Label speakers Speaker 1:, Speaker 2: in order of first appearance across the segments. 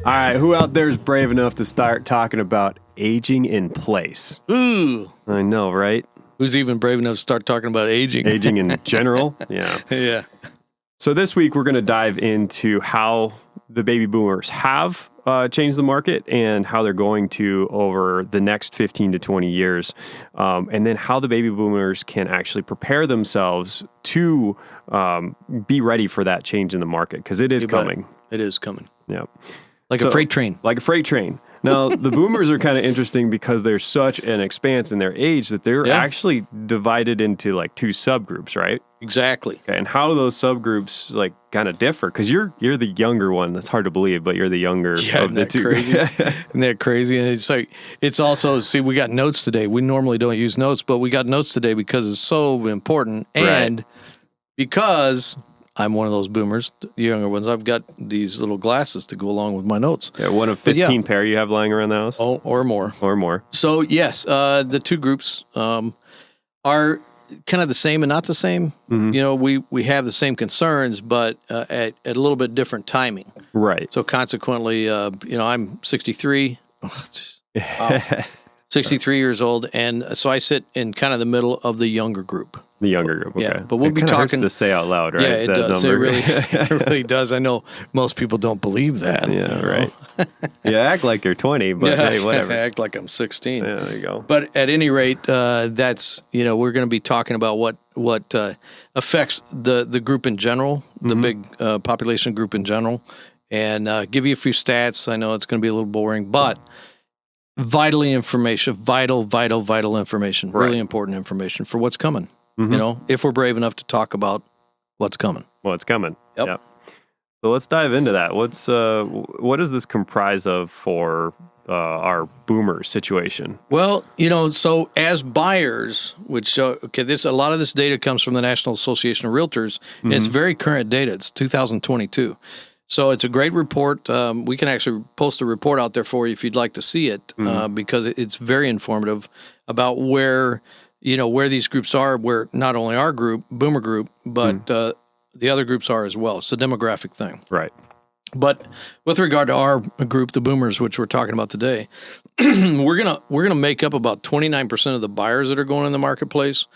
Speaker 1: All right, who out there is brave enough to start talking about aging in place?
Speaker 2: Ooh.
Speaker 1: I know, right?
Speaker 2: Who's even brave enough to start talking about aging?
Speaker 1: Aging in general? Yeah.
Speaker 2: Yeah.
Speaker 1: So this week, we're going to dive into how the baby boomers have changed the market and how they're going to over the next 15 to 20 years. And then how the baby boomers can actually prepare themselves to be ready for that change in the market, because it is coming.
Speaker 2: It is coming.
Speaker 1: Yeah.
Speaker 2: Like a freight train.
Speaker 1: Like a freight train. Now, the boomers are kind of interesting because there's such an expanse in their age that they're actually divided into like two subgroups, right?
Speaker 2: Exactly.
Speaker 1: Okay, and how those subgroups like kind of differ, because you're the younger one. That's hard to believe, but you're the younger of the two.
Speaker 2: Crazy? Isn't that crazy? And it's like, it's also, see, we got notes today. We normally don't use notes, but we got notes today because it's so important. And because I'm one of those boomers, the younger ones, I've got these little glasses to go along with my notes.
Speaker 1: Yeah, one of 15 pair you have lying around the house?
Speaker 2: Oh, or more.
Speaker 1: Or more.
Speaker 2: So, yes, the two groups are kind of the same and not the same.
Speaker 1: Mm-hmm.
Speaker 2: You know, we have the same concerns, but at a little bit different timing.
Speaker 1: Right.
Speaker 2: So consequently, I'm 63. Oh, wow. 63 years old, and so I sit in kind of the middle of the younger group.
Speaker 1: The younger group, okay.
Speaker 2: Yeah, but we'll be talking.
Speaker 1: Hurts to say out loud, right?
Speaker 2: Yeah, it
Speaker 1: that
Speaker 2: does.
Speaker 1: Number.
Speaker 2: It really does. I know most people don't believe that.
Speaker 1: Yeah, right. Yeah, act like you're 20, but hey, whatever.
Speaker 2: Act like I'm 16.
Speaker 1: Yeah, there you go.
Speaker 2: But at any rate, that's, we're going to be talking about what affects the group in general, the big population group in general, and give you a few stats. I know it's going to be a little boring, but vital information, vital information, really important information for what's coming. If we're brave enough to talk about what's coming.
Speaker 1: What's coming.
Speaker 2: Yep.
Speaker 1: So let's dive into that. What does this comprise of for our boomer situation?
Speaker 2: Well, so as buyers, which a lot of this data comes from the National Association of Realtors, and it's very current data. It's 2022. So it's a great report. We can actually post a report out there for you if you'd like to see it, because it's very informative about where these groups are, where not only our group, boomer group, but the other groups are as well. It's a demographic thing.
Speaker 1: Right.
Speaker 2: But with regard to our group, the boomers, which we're talking about today, we're gonna make up about 29% of the buyers that are going in the marketplace.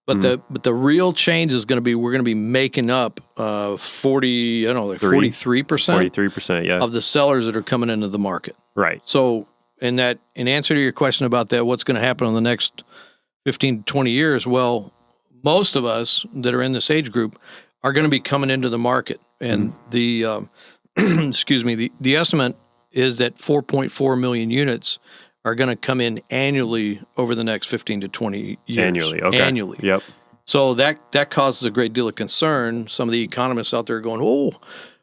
Speaker 2: But the real change is going to be, we're going to be making up 43%.
Speaker 1: 43%, yeah.
Speaker 2: Of the sellers that are coming into the market.
Speaker 1: Right.
Speaker 2: So in answer to your question about that, what's going to happen in the next 15 to 20 years? Well, most of us that are in this age group are going to be coming into the market. And the the estimate is that 4.4 million units are going to come in annually over the next 15 to 20 years.
Speaker 1: Annually, okay.
Speaker 2: Annually.
Speaker 1: Yep.
Speaker 2: So that causes a great deal of concern. Some of the economists out there are going, oh,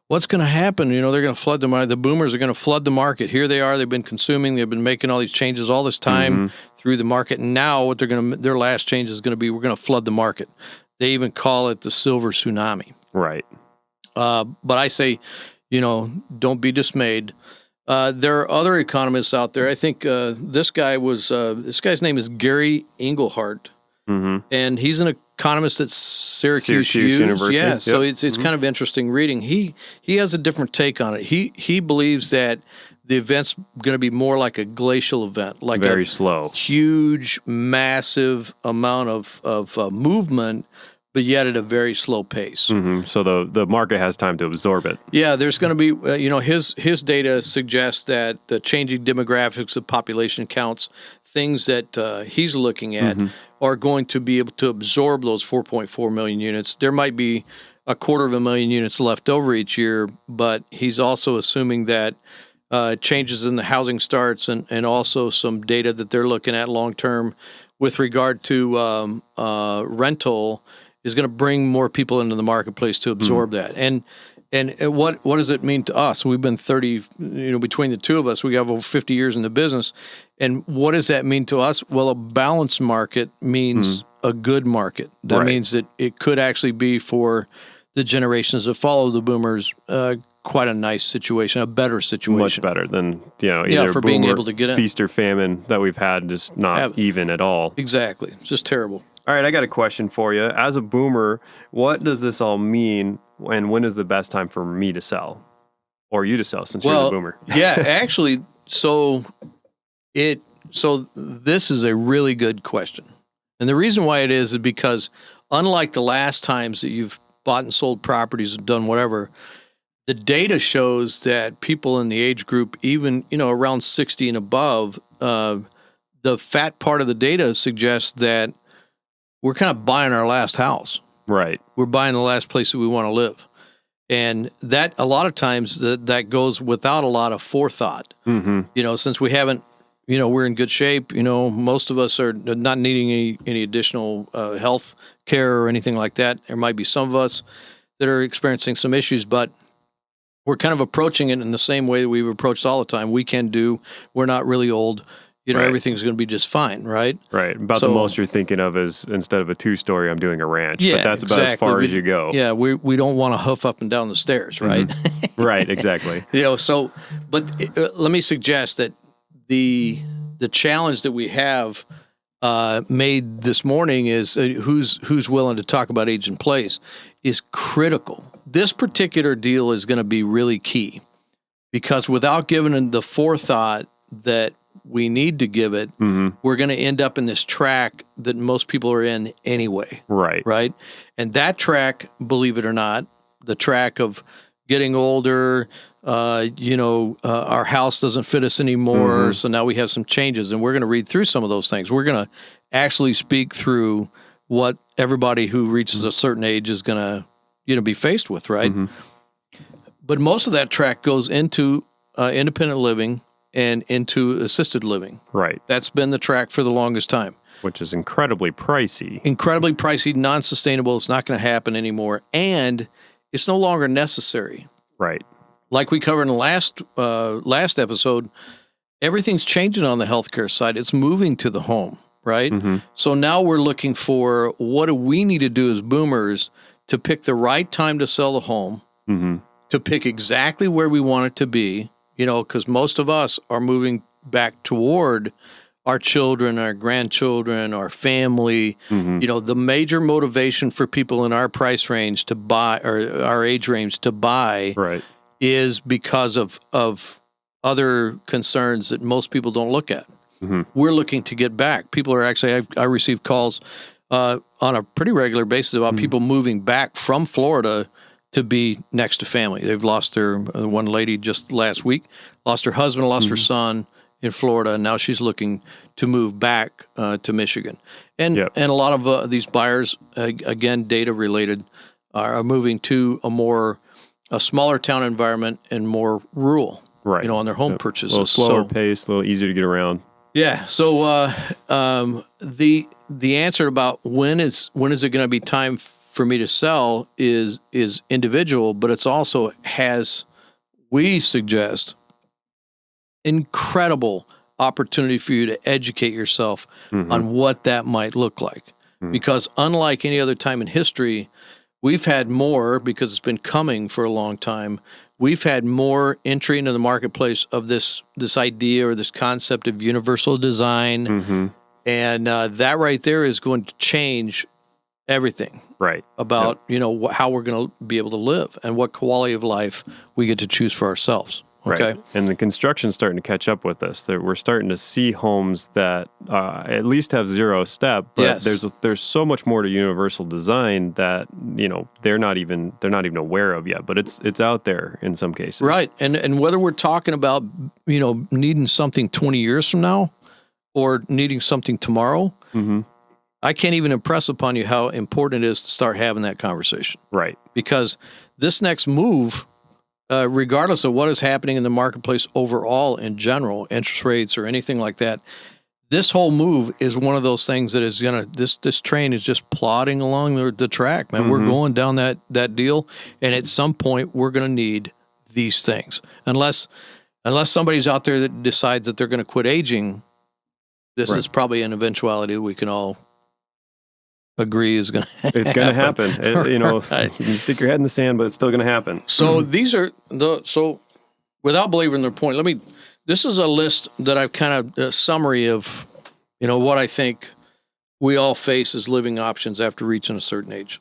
Speaker 2: what's going to happen? They're going to flood the market. The boomers are going to flood the market. Here they are. They've been consuming. They've been making all these changes all this time through the market. And now what their last change is going to be, we're going to flood the market. They even call it the silver tsunami.
Speaker 1: Right.
Speaker 2: But I say, don't be dismayed. There are other economists out there. I think this guy's name is Gary Engelhardt, and he's an economist at Syracuse
Speaker 1: University.
Speaker 2: Yeah, so it's kind of interesting reading. He has a different take on it. He believes that the event's going to be more like a glacial event, like
Speaker 1: very slow,
Speaker 2: huge, massive amount of movement, but yet at a very slow pace.
Speaker 1: So the market has time to absorb it.
Speaker 2: Yeah, there's going to be, his data suggests that the changing demographics of population counts, things that he's looking at, are going to be able to absorb those 4.4 million units. There might be 250,000 units left over each year, but he's also assuming that changes in the housing starts and also some data that they're looking at long-term with regard to rental is going to bring more people into the marketplace to absorb that. And what does it mean to us? We've been 30, between the two of us, we have over 50 years in the business. And what does that mean to us? Well, a balanced market means a good market. That means that it could actually be for the generations that follow the boomers quite a nice situation, a better situation.
Speaker 1: Much better than, either
Speaker 2: for being able to get in.
Speaker 1: Feast or famine that we've had, just not even at all.
Speaker 2: Exactly. It's just terrible.
Speaker 1: All right, I got a question for you. As a boomer, what does this all mean, and when is the best time for me to sell? or you to sell since you're the boomer?
Speaker 2: Yeah, actually, so this is a really good question. And the reason why it is because unlike the last times that you've bought and sold properties and done whatever, the data shows that people in the age group, even, around 60 and above, the fat part of the data suggests that we're kind of buying our last house.
Speaker 1: Right.
Speaker 2: We're buying the last place that we want to live. And that a lot of times that goes without a lot of forethought.
Speaker 1: Mm-hmm.
Speaker 2: Since we haven't, we're in good shape. Most of us are not needing any additional health care or anything like that. There might be some of us that are experiencing some issues, but we're kind of approaching it in the same way that we've approached all the time. We're not really old. Right. Everything's going to be just fine, right?
Speaker 1: Right. The most you're thinking of is instead of a 2-story, I'm doing a ranch.
Speaker 2: Yeah,
Speaker 1: but that's about as far as you go.
Speaker 2: Yeah, we don't want to hoof up and down the stairs, right?
Speaker 1: Mm-hmm. Right, exactly.
Speaker 2: But let me suggest that the challenge that we have made this morning is who's willing to talk about age in place is critical. This particular deal is going to be really key because without giving the forethought that we need to give it, we're going to end up in this track that most people are in anyway.
Speaker 1: Right.
Speaker 2: Right. And that track, believe it or not, the track of getting older, our house doesn't fit us anymore. So now we have some changes and we're going to read through some of those things. We're going to actually speak through what everybody who reaches a certain age is going to, be faced with. Right. But most of that track goes into independent living and into assisted living.
Speaker 1: Right.
Speaker 2: That's been the track for the longest time.
Speaker 1: Which is incredibly pricey.
Speaker 2: Incredibly pricey, non-sustainable. It's not going to happen anymore. And it's no longer necessary.
Speaker 1: Right.
Speaker 2: Like we covered in the last episode, everything's changing on the healthcare side. It's moving to the home, right? So now we're looking for what do we need to do as boomers to pick the right time to sell the home, to pick exactly where we want it to be, because most of us are moving back toward our children, our grandchildren, our family. The major motivation for people in our price range to buy, or our age range to buy,
Speaker 1: right, is
Speaker 2: because of other concerns that most people don't look at. We're looking to get back. People are actually, I receive calls on a pretty regular basis about people moving back from Florida to be next to family. They've lost their, one lady just last week, lost her husband, lost her son in Florida, and now she's looking to move back to Michigan. And a lot of these buyers, again, data related, are moving to a smaller town environment and more rural,
Speaker 1: right,
Speaker 2: on their home purchases.
Speaker 1: A little slower pace, a little easier to get around.
Speaker 2: Yeah. So the answer about when is it going to be time for me to sell is individual, but it's also we suggest, incredible opportunity for you to educate yourself on what that might look like. Because unlike any other time in history, we've had more, because it's been coming for a long time, we've had more entry into the marketplace of this idea or this concept of universal design. And that right there is going to change everything,
Speaker 1: right,
Speaker 2: about how we're going to be able to live and what quality of life we get to choose for ourselves. Okay,
Speaker 1: right. And the construction's starting to catch up with us. We're starting to see homes that at least have zero step, but there's so much more to universal design that they're not even aware of yet. But it's out there in some cases,
Speaker 2: right? And whether we're talking about needing something 20 years from now or needing something tomorrow. I can't even impress upon you how important it is to start having that conversation.
Speaker 1: Right.
Speaker 2: Because this next move, regardless of what is happening in the marketplace overall in general, interest rates or anything like that, this whole move is one of those things that is this train is just plodding along the track, man. We're going down that deal, and at some point we're going to need these things. Unless somebody's out there that decides that they're going to quit aging, this is probably an eventuality that we can all agree is going to happen.
Speaker 1: It's going to happen.
Speaker 2: Right.
Speaker 1: You can stick your head in the sand, but it's still going to happen.
Speaker 2: So these are without belaboring their point, this is a list that I've kind of a summary of, what I think we all face as living options after reaching a certain age.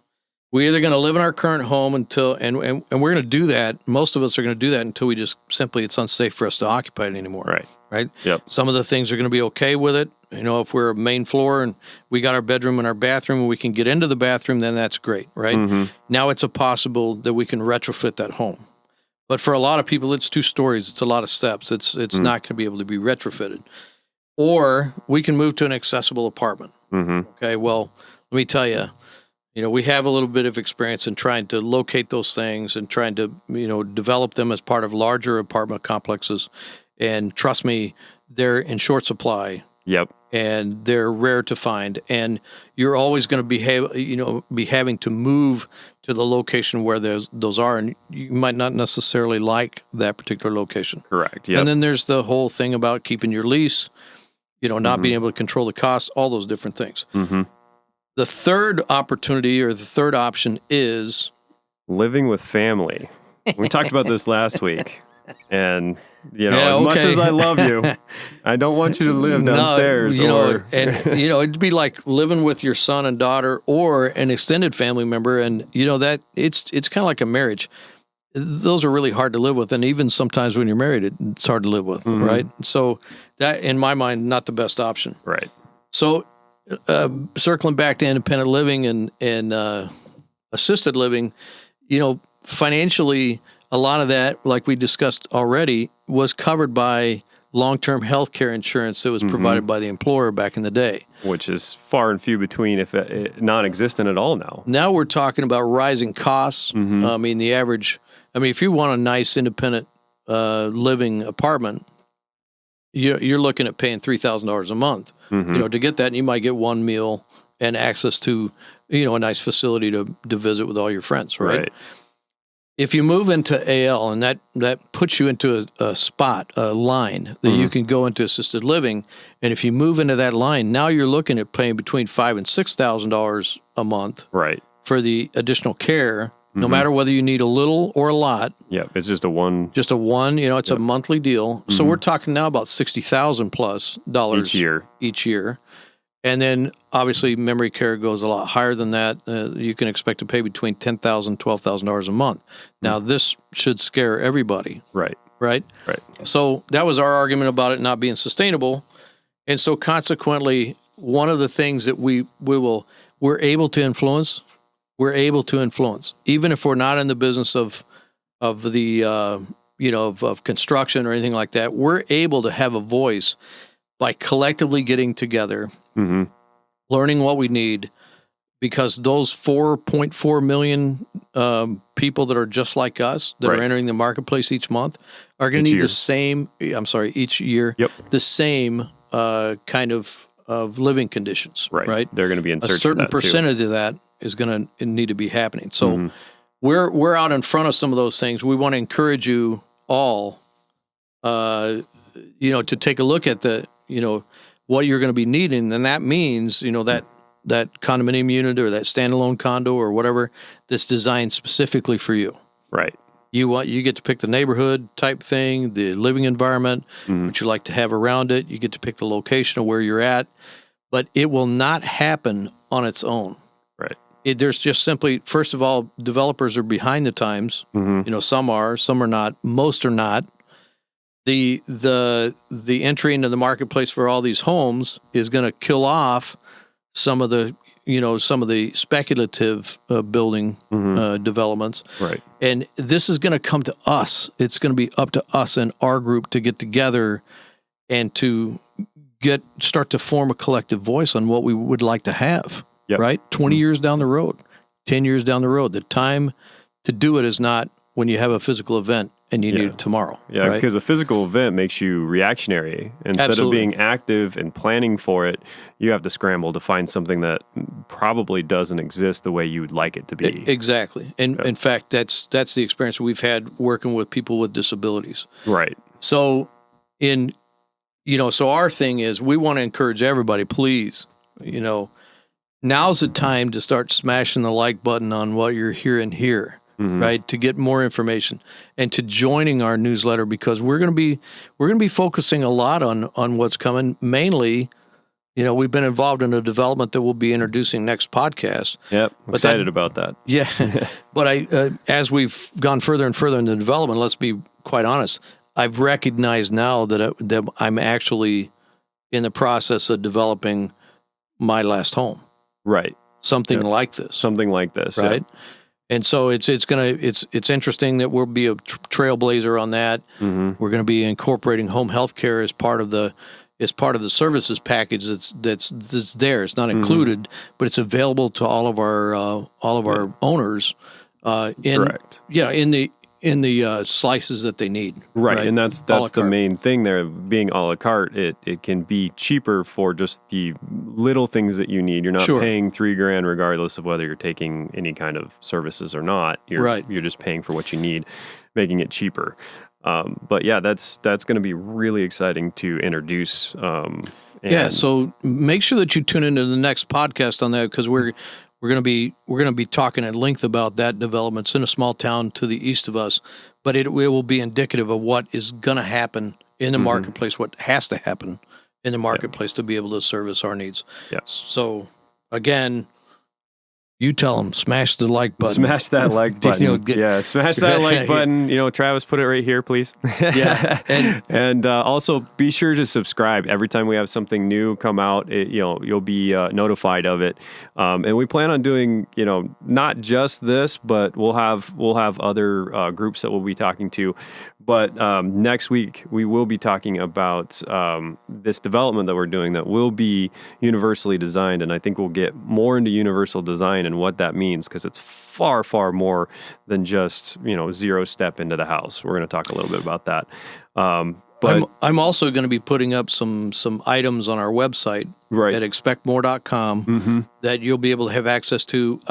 Speaker 2: We're either going to live in our current home until, and we're going to do that. Most of us are going to do that until we just simply, it's unsafe for us to occupy it anymore.
Speaker 1: Right.
Speaker 2: Right.
Speaker 1: Yep.
Speaker 2: Some of the things are going to be okay with it. You know, if we're a main floor and we got our bedroom and our bathroom and we can get into the bathroom, then that's great. Right.
Speaker 1: Mm-hmm.
Speaker 2: Now it's a possible that we can retrofit that home. But for a lot of people, it's 2 stories. It's a lot of steps. It's not going to be able to be retrofitted. Or we can move to an accessible apartment.
Speaker 1: Mm-hmm.
Speaker 2: Okay. Well, let me tell you, you know, we have a little bit of experience in trying to locate those things and trying to, you know, develop them as part of larger apartment complexes. And trust me, they're in short supply.
Speaker 1: Yep.
Speaker 2: And they're rare to find. And you're always going to be having to move to the location where those are. And you might not necessarily like that particular location.
Speaker 1: Correct. Yep.
Speaker 2: And then there's the whole thing about keeping your lease, you know, not being able to control the costs, all those different things.
Speaker 1: Mm-hmm.
Speaker 2: The third opportunity or the third option is
Speaker 1: living with family. We talked about this last week. And, you know,
Speaker 2: Yeah,
Speaker 1: as much
Speaker 2: okay.
Speaker 1: as I love you, I don't want you to live downstairs.
Speaker 2: No, you know,
Speaker 1: or,
Speaker 2: and you know, it'd be like living with your son and daughter or an extended family member, and you know that it's kind of like a marriage. Those are really hard to live with, and even sometimes when you're married, it's hard to live with, right? So that, in my mind, not the best option.
Speaker 1: right.
Speaker 2: So, circling back to independent living and assisted living, you know, financially, a lot of that, like we discussed already, was covered by long-term health care insurance that was provided by the employer back in the day.
Speaker 1: Which is far and few between, if non-existent at all now.
Speaker 2: Now we're talking about rising costs. I mean, the average, if you want a nice independent living apartment, you're looking at paying $3,000 a month. You know, to get that, and you might get one meal and access to, you know, a nice facility to visit with all your friends, right? If you move into AL, and that puts you into a line that you can go into assisted living, and if you move into that line, now you're looking at paying between $5,000 and $6,000 a month,
Speaker 1: right,
Speaker 2: for the additional care, no matter whether you need a little or a lot.
Speaker 1: Yeah, it's just a one.
Speaker 2: You know, it's a monthly deal. So we're talking now about $60,000 plus each year. And then obviously memory care goes a lot higher than that. You can expect to pay between $10,000 and $12,000 a month. Now this should scare everybody.
Speaker 1: Right.
Speaker 2: Right. So that was our argument about it not being sustainable. And so consequently, one of the things that we're able to influence, even if we're not in the business of the, of construction or anything like that, we're able to have a voice by collectively getting together, learning what we need, because those 4.4 million people that are just like us that are entering the marketplace each month are going to need the same. Each year, the same kind of living conditions. Right.
Speaker 1: They're going to be in search
Speaker 2: a certain
Speaker 1: for that
Speaker 2: percentage of that is going to need to be happening. So we're out in front of some of those things. We want to encourage you all, to take a look at what you're going to be needing. And that means, that condominium unit or that standalone condo or whatever that's designed specifically for you.
Speaker 1: Right.
Speaker 2: You get to pick the neighborhood type thing, the living environment, what you like to have around it. You get to pick the location of where you're at, but it will not happen on its own.
Speaker 1: Right.
Speaker 2: There's just simply, first of all, developers are behind the times. Some are not, most are not. The entry into the marketplace for all these homes is going to kill off some of the speculative building developments.
Speaker 1: Right.
Speaker 2: And this is going to come to us. It's going to be up to us and our group to get together and to start to form a collective voice on what we would like to have. Right? 20 years down the road, 10 years down the road. The time to do it is not when you have a physical event and you need it tomorrow.
Speaker 1: Yeah,
Speaker 2: right?
Speaker 1: Because a physical event makes you reactionary. Instead of being active and planning for it, you have to scramble to find something that probably doesn't exist the way you would like it to be.
Speaker 2: Exactly. And in fact, that's the experience we've had working with people with disabilities.
Speaker 1: Right.
Speaker 2: So so our thing is we want to encourage everybody, please, now's the time to start smashing the like button on what you're hearing here. Right, to get more information and to joining our newsletter, because we're going to be focusing a lot on what's coming, mainly we've been involved in a development that we'll be introducing next podcast.
Speaker 1: Yep, excited about that.
Speaker 2: Yeah, but as we've gone further and further in the development, let's be quite honest, I've recognized now that I'm actually in the process of developing my last home.
Speaker 1: Right.
Speaker 2: Something like this.
Speaker 1: Something like this.
Speaker 2: Right.
Speaker 1: Yeah.
Speaker 2: And so it's interesting that we'll be a trailblazer on that.
Speaker 1: Mm-hmm.
Speaker 2: We're going to be incorporating home health care as part of the services package that's there. It's not included, but it's available to all of our owners
Speaker 1: Correct.
Speaker 2: in the slices that they need.
Speaker 1: Right. And that's the main thing there. Being a la carte, it can be cheaper for just the little things that you need. You're not paying $3,000 regardless of whether you're taking any kind of services or not. You're just paying for what you need, making it cheaper. But yeah, that's going to be really exciting to introduce.
Speaker 2: So make sure that you tune into the next podcast on that, because we're going to be talking at length about that development. It's in a small town to the east of us, but it will be indicative of what is going to happen in the marketplace, what has to happen in the marketplace to be able to service our needs.
Speaker 1: Yeah.
Speaker 2: So again, you tell them, smash the like button.
Speaker 1: Smash that like button. Smash that like button. Travis, put it right here, please.
Speaker 2: Yeah.
Speaker 1: And also be sure to subscribe. Every time we have something new come out, you'll be notified of it. And we plan on doing, not just this, but we'll have other groups that we'll be talking to. But next week, we will be talking about this development that we're doing that will be universally designed. And I think we'll get more into universal design and what that means, because it's far, far more than just, zero step into the house. We're going to talk a little bit about that. But
Speaker 2: I'm also going to be putting up some items on our website at expectmore.com that you'll be able to have access to.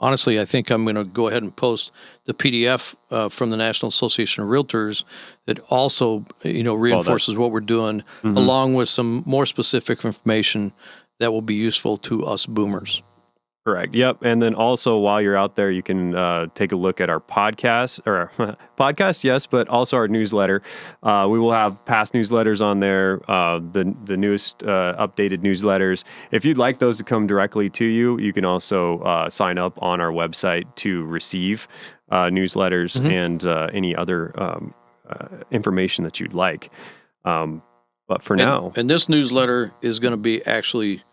Speaker 2: Honestly, I think I'm going to go ahead and post the PDF from the National Association of Realtors that also, reinforces what we're doing, along with some more specific information that will be useful to us boomers.
Speaker 1: Correct. Yep. And then also, while you're out there, you can take a look at our podcast, yes, but also our newsletter. We will have past newsletters on there, the newest updated newsletters. If you'd like those to come directly to you, you can also sign up on our website to receive newsletters and any other information that you'd like. But for now.
Speaker 2: And this newsletter is going to be actually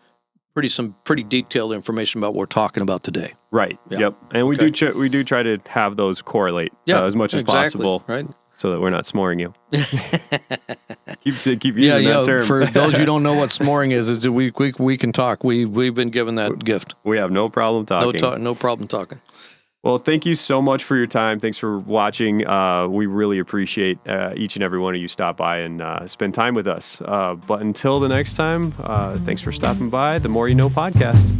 Speaker 2: some pretty detailed information about what we're talking about today.
Speaker 1: Right. Yeah. Yep. And we do try to have those correlate as much as possible,
Speaker 2: right?
Speaker 1: So that we're not s'moring you. keep using that term.
Speaker 2: For those who don't know what s'moring is we can talk. We've been given that gift.
Speaker 1: We have no problem talking.
Speaker 2: No problem talking.
Speaker 1: Well, thank you so much for your time. Thanks for watching. We really appreciate each and every one of you stop by and spend time with us. But until the next time, thanks for stopping by. The More You Know podcast.